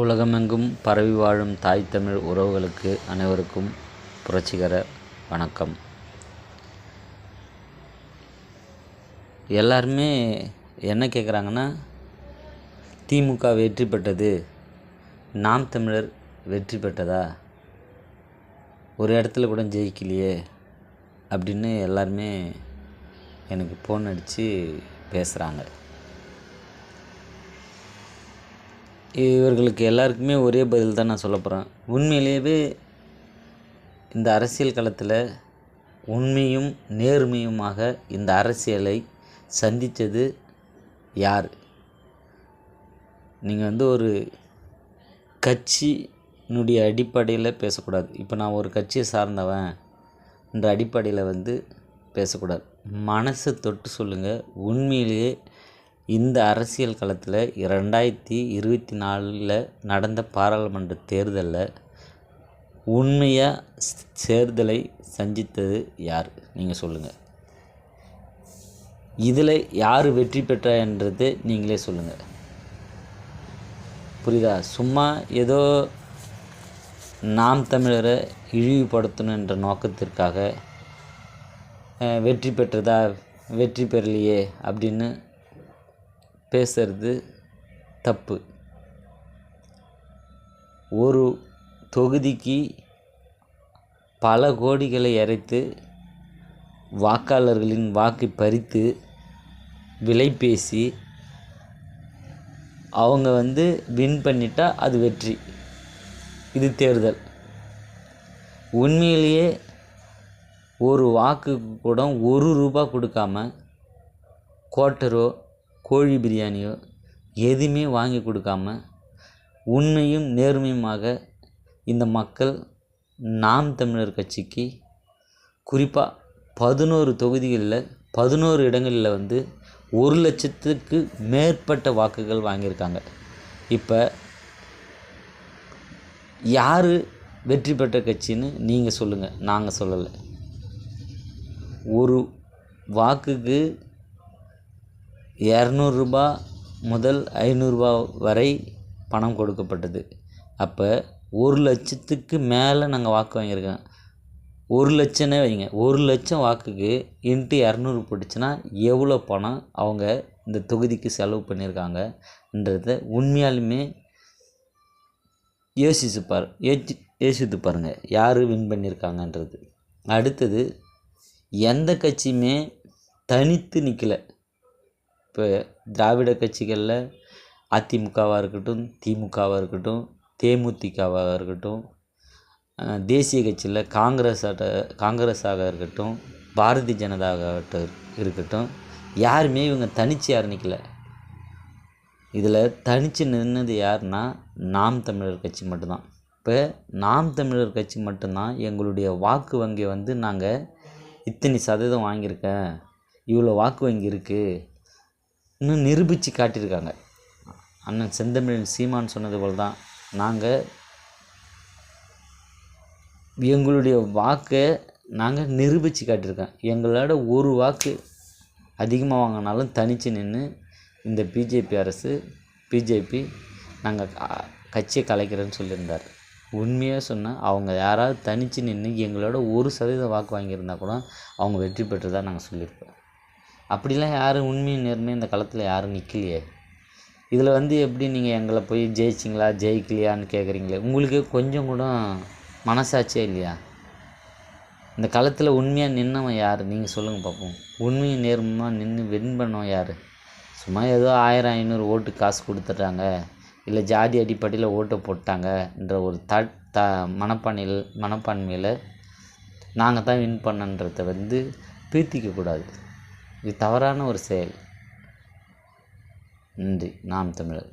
உலகமெங்கும் பரவி வாழும் தாய் தமிழ் உறவுகளுக்கு அனைவருக்கும் புரட்சிகர வணக்கம். எல்லாருமே என்ன கேட்குறாங்கன்னா, திமுக வெற்றி பெற்றது, நாம் தமிழர் வெற்றி பெற்றதா, ஒரு இடத்துல கூட ஜெயிக்கலையே அப்படின்னு எல்லாருமே எனக்கு ஃபோன் அடித்து பேசுகிறாங்க. இவர்களுக்கு எல்லாருக்குமே ஒரே பதில் தான் நான் சொல்ல போகிறேன். உண்மையிலேயே இந்த அரசியல் களத்தில் உண்மையும் நேர்மையுமாக இந்த அரசியலை சந்தித்தது யார்? நீங்கள் ஒரு கட்சியினுடைய அடிப்படையில் பேசக்கூடாது. இப்போ நான் ஒரு கட்சியை சார்ந்தவன் என்ற அடிப்படையில் பேசக்கூடாது. மனசை தொட்டு சொல்லுங்கள். உண்மையிலேயே இந்த அரசியல் களத்தில் 2024 நடந்த பாராளுமன்ற தேர்தலில் உண்மையாக தேர்தலை சந்தித்தது யார்? நீங்கள் சொல்லுங்கள். இதில் யார் வெற்றி பெற்றா என்றது நீங்களே சொல்லுங்கள். புரியுதா? சும்மா ஏதோ நாம் தமிழரை இழிவுபடுத்தணும் என்ற நோக்கத்திற்காக வெற்றி பெற்றதா, வெற்றி பெறலையே அப்படின்னு பேசுறது தப்பு. ஒரு தொகுதிக்கு பல கோடிகளை இறைத்து வாக்காளர்களின் வாக்கை பறித்து விலை பேசி அவங்க வின் பண்ணிட்டா அது வெற்றி. இது தேர்தல். உண்மையிலேயே ஒரு வாக்கு கூட ₹1 கொடுக்காம குவார்ட்டரோ கோழி பிரியாணியோ எதுவுமே வாங்கி கொடுக்காம உண்மையும் நேர்மையுமாக இந்த மக்கள் நாம் தமிழர் கட்சிக்கு குறிப்பாக 11 தொகுதிகளில் 11 இடங்களில் 1,00,000க்கு மேற்பட்ட வாக்குகள் வாங்கியிருக்காங்க. இப்போ யார் வெற்றி பெற்ற கட்சின்னு நீங்கள் சொல்லுங்கள். நாங்கள் சொல்லலை. ஒரு வாக்குக்கு ₹200 முதல் ₹500 வரை பணம் கொடுக்கப்பட்டது. அப்போ 1,00,000க்கு மேலே நாங்கள் வாக்கு வாங்கியிருக்கோம். 1,00,000 வைங்க. 1,00,000 வாக்குக்கு இன்ட்டு 200 போட்டுச்சுன்னா எவ்வளோ பணம் அவங்க இந்த தொகுதிக்கு செலவு பண்ணியிருக்காங்கன்றத உண்மையாலுமே யோசித்து பாருங்கள் யார் வின் பண்ணியிருக்காங்கன்றது. அடுத்தது, எந்த கட்சியுமே தனித்து நிற்கலை. இப்போ திராவிட கட்சிகளில் அதிமுகவாக இருக்கட்டும், திமுகவாக இருக்கட்டும், தேமுதிகவாக இருக்கட்டும், தேசிய கட்சியில் காங்கிரஸாக இருக்கட்டும், பாரதிய ஜனதாக இருக்கட்டும், யாருமே இவங்க தனித்து யாரும் நிற்கலை. இதில் தனித்து நின்னது யாருன்னா நாம் தமிழர் கட்சி மட்டும்தான். இப்போ நாம் தமிழர் கட்சி மட்டும்தான் எங்களுடைய வாக்கு வங்கி நாங்கள் இத்தனை சதவீதம் வாங்கியிருக்கேன், இவ்வளோ வாக்கு வங்கி இருக்குது இன்னும் நிரூபித்து காட்டியிருக்காங்க. அண்ணன் செந்தமிழன் சீமான் சொன்னது போல் தான் நாங்கள் எங்களுடைய வாக்கை நிரூபித்து காட்டியிருக்கோம். எங்களோட ஒரு வாக்கு அதிகமாக வாங்கினாலும் தனித்து நின்று இந்த பிஜேபி நாங்கள் கட்சியை கலைக்கிறேன்னு சொல்லியிருந்தார். உண்மையாக சொன்னால் அவங்க யாராவது தனித்து நின்று எங்களோட 1% வாக்கு வாங்கியிருந்தா கூட அவங்க வெற்றி பெற்றதாக நாங்கள் சொல்லியிருப்போம். அப்படிலாம் யாரும் உண்மையும் நேர்மையும் இந்த களத்தில் யாரும் நிற்கலையே. இதில் எப்படி நீங்கள் எங்களை போய் ஜெயிச்சிங்களா ஜெயிக்கலையான்னு கேட்குறீங்களே, உங்களுக்கு கொஞ்சம் கூட மனசாட்சியே இல்லையா? இந்த களத்தில் உண்மையாக நின்னவன் யார்? நீங்கள் சொல்லுங்கள் பார்ப்போம். உண்மையும் நேர்மையாக நின்று வின் பண்ணவன் யார்? சும்மா ஏதோ 1000 500 ஓட்டு காசு கொடுத்துட்றாங்க, இல்லை ஜாதி அடிப்படையில் ஓட்டை போட்டாங்கன்ற ஒரு மனப்பான்மையில் நாங்கள் தான் வின் பண்ணன்றதை பீத்திக்கக்கூடாது. இது தவறான ஒரு செயல். நன்றி. நாம் தமிழர்.